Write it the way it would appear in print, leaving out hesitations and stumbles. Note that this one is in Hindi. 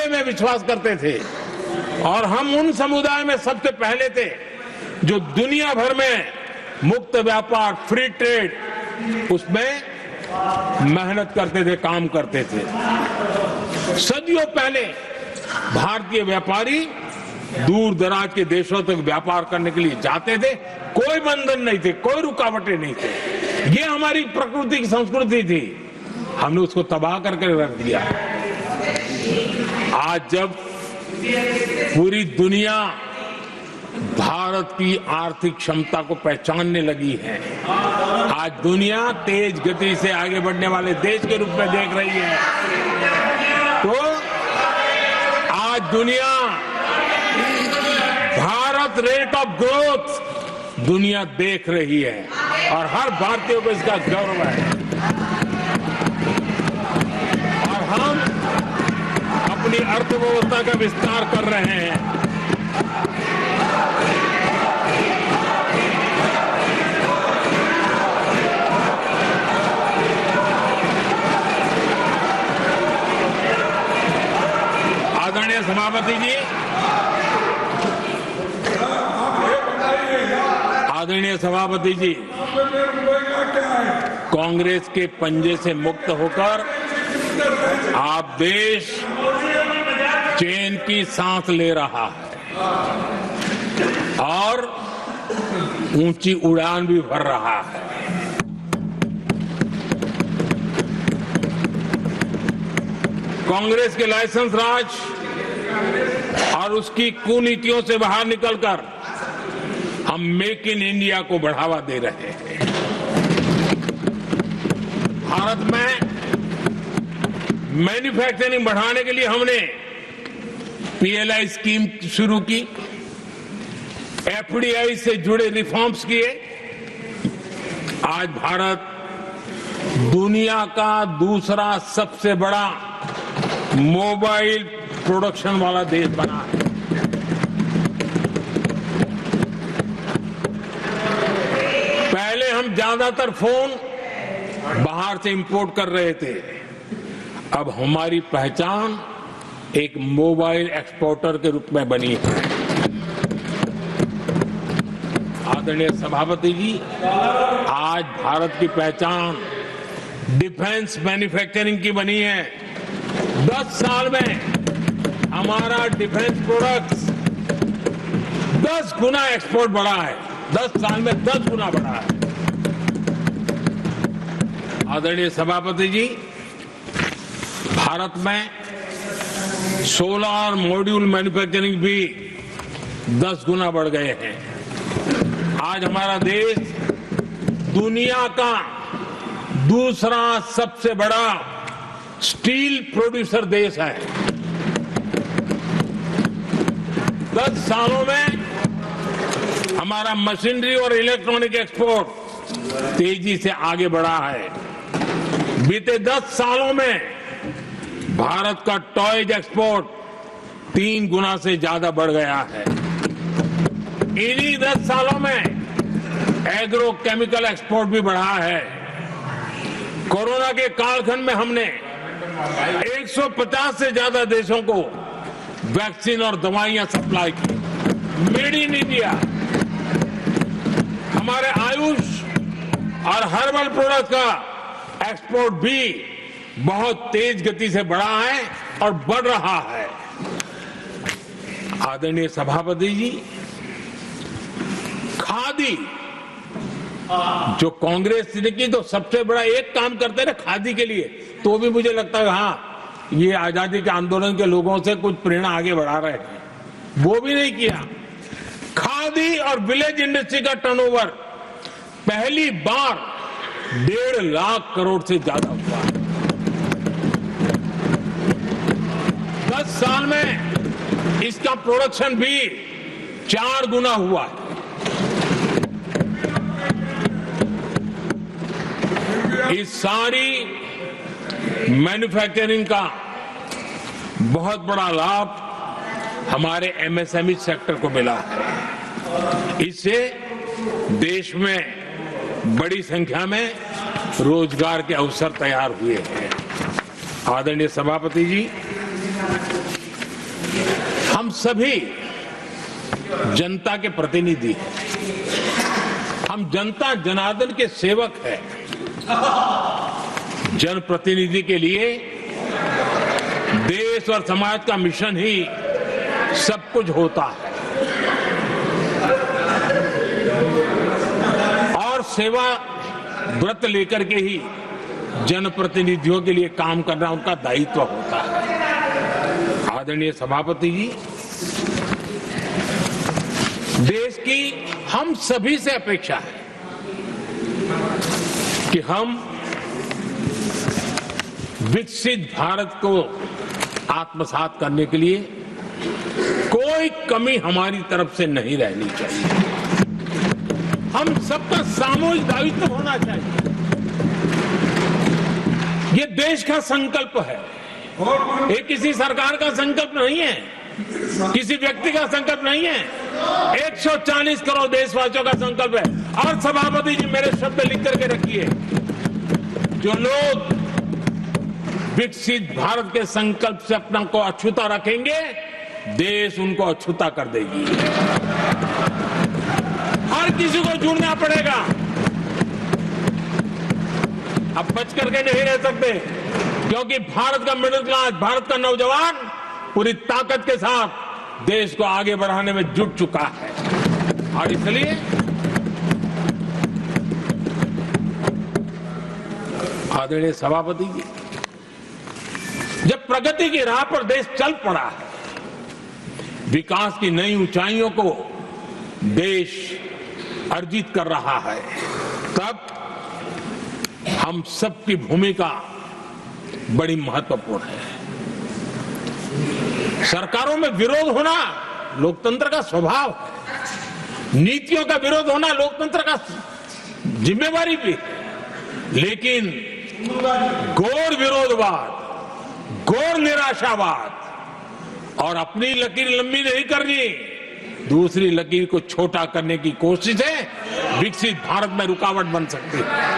खुले में विश्वास करते थे और हम उन समुदाय में सबसे पहले थे जो दुनिया भर में मुक्त व्यापार, फ्री ट्रेड, उसमें मेहनत करते थे, काम करते थे। सदियों पहले भारतीय व्यापारी दूर दराज के देशों तक व्यापार करने के लिए जाते थे, कोई बंधन नहीं थे, कोई रुकावटें नहीं थे। ये हमारी प्रकृति की संस्कृति थी, हमने उसको तबाह करके रख दिया। आज जब पूरी दुनिया भारत की आर्थिक क्षमता को पहचानने लगी है, आज दुनिया तेज गति से आगे बढ़ने वाले देश के रूप में देख रही है, तो आज दुनिया भारत रेट ऑफ ग्रोथ दुनिया देख रही है और हर भारतीय को इसका गौरव है। और हम अपनी अर्थव्यवस्था का विस्तार कर रहे हैं। आदरणीय सभापति जी, आदरणीय सभापति जी, कांग्रेस के पंजे से मुक्त होकर आप देश चैन की सांस ले रहा है और ऊंची उड़ान भी भर रहा है। कांग्रेस के लाइसेंस राज और उसकी कुनीतियों से बाहर निकलकर हम मेक इन इंडिया को बढ़ावा दे रहे हैं। भारत में मैन्युफैक्चरिंग बढ़ाने के लिए हमने पीएलआई स्कीम शुरू की, एफडीआई से जुड़े रिफॉर्म्स किए। आज भारत दुनिया का दूसरा सबसे बड़ा मोबाइल प्रोडक्शन वाला देश बना है। पहले हम ज्यादातर फोन बाहर से इंपोर्ट कर रहे थे, अब हमारी पहचान एक मोबाइल एक्सपोर्टर के रूप में बनी है। आदरणीय सभापति जी, आज भारत की पहचान डिफेंस मैन्युफैक्चरिंग की बनी है। 10 साल में हमारा डिफेंस प्रोडक्ट्स 10 गुना एक्सपोर्ट बढ़ा है, 10 साल में 10 गुना बढ़ा है। आदरणीय सभापति जी, भारत में सोलर मॉड्यूल मैन्युफैक्चरिंग भी 10 गुना बढ़ गए हैं। आज हमारा देश दुनिया का दूसरा सबसे बड़ा स्टील प्रोड्यूसर देश है। 10 सालों में हमारा मशीनरी और इलेक्ट्रॉनिक एक्सपोर्ट तेजी से आगे बढ़ा है। बीते 10 सालों में भारत का टॉयज एक्सपोर्ट 3 गुना से ज्यादा बढ़ गया है। इन्हीं 10 सालों में एग्रो केमिकल एक्सपोर्ट भी बढ़ा है। कोरोना के कालखंड में हमने 150 से ज्यादा देशों को वैक्सीन और दवाइयां सप्लाई की। मेड इन इंडिया, हमारे आयुष और हर्बल प्रोडक्ट का एक्सपोर्ट भी बहुत तेज गति से बढ़ा है और बढ़ रहा है। आदरणीय सभापति जी, खादी जो कांग्रेस ने की तो सबसे बड़ा एक काम करते रहे खादी के लिए, तो भी मुझे लगता है हाँ ये आजादी के आंदोलन के लोगों से कुछ प्रेरणा आगे बढ़ा रहे हैं, वो भी नहीं किया। खादी और विलेज इंडस्ट्री का टर्नओवर पहली बार 1.5 लाख करोड़ से ज्यादा हुआ। 10 साल में इसका प्रोडक्शन भी 4 गुना हुआ है। इस सारी मैन्युफैक्चरिंग का बहुत बड़ा लाभ हमारे एमएसएमई सेक्टर को मिला है। इससे देश में बड़ी संख्या में रोजगार के अवसर तैयार हुए हैं। आदरणीय सभापति जी, हम सभी जनता के प्रतिनिधि हैं, हम जनता जनार्दन के सेवक हैं। जनप्रतिनिधि के लिए देश और समाज का मिशन ही सब कुछ होता है और सेवा व्रत लेकर के ही जनप्रतिनिधियों के लिए काम करना उनका दायित्व होता है। आदरणीय सभापति जी, देश की हम सभी से अपेक्षा है कि हम विकसित भारत को आत्मसात करने के लिए कोई कमी हमारी तरफ से नहीं रहनी चाहिए। हम सबका सामूहिक दायित्व होना चाहिए। ये देश का संकल्प है, ये किसी सरकार का संकल्प नहीं है, किसी व्यक्ति का संकल्प नहीं है, 140 करोड़ देशवासियों का संकल्प है। और सभापति जी, मेरे शब्द लिख करके रखिए, जो लोग विकसित भारत के संकल्प से अपना को अछूता रखेंगे, देश उनको अछूता कर देगी। हर किसी को जुड़ना पड़ेगा, अब बच करके नहीं रह सकते, क्योंकि भारत का मिडिल क्लास, भारत का नौजवान पूरी ताकत के साथ देश को आगे बढ़ाने में जुट चुका है। और इसलिए आदरणीय सभापति जी, जब प्रगति की राह पर देश चल पड़ा है, विकास की नई ऊंचाइयों को देश अर्जित कर रहा है, तब हम सबकी भूमिका बड़ी महत्वपूर्ण है। सरकारों में विरोध होना लोकतंत्र का स्वभाव है, नीतियों का विरोध होना लोकतंत्र का जिम्मेवारी भी है, लेकिन घोर विरोधवाद, घोर निराशावाद और अपनी लकीर लंबी नहीं करनी, दूसरी लकीर को छोटा करने की कोशिशें विकसित भारत में रुकावट बन सकती है।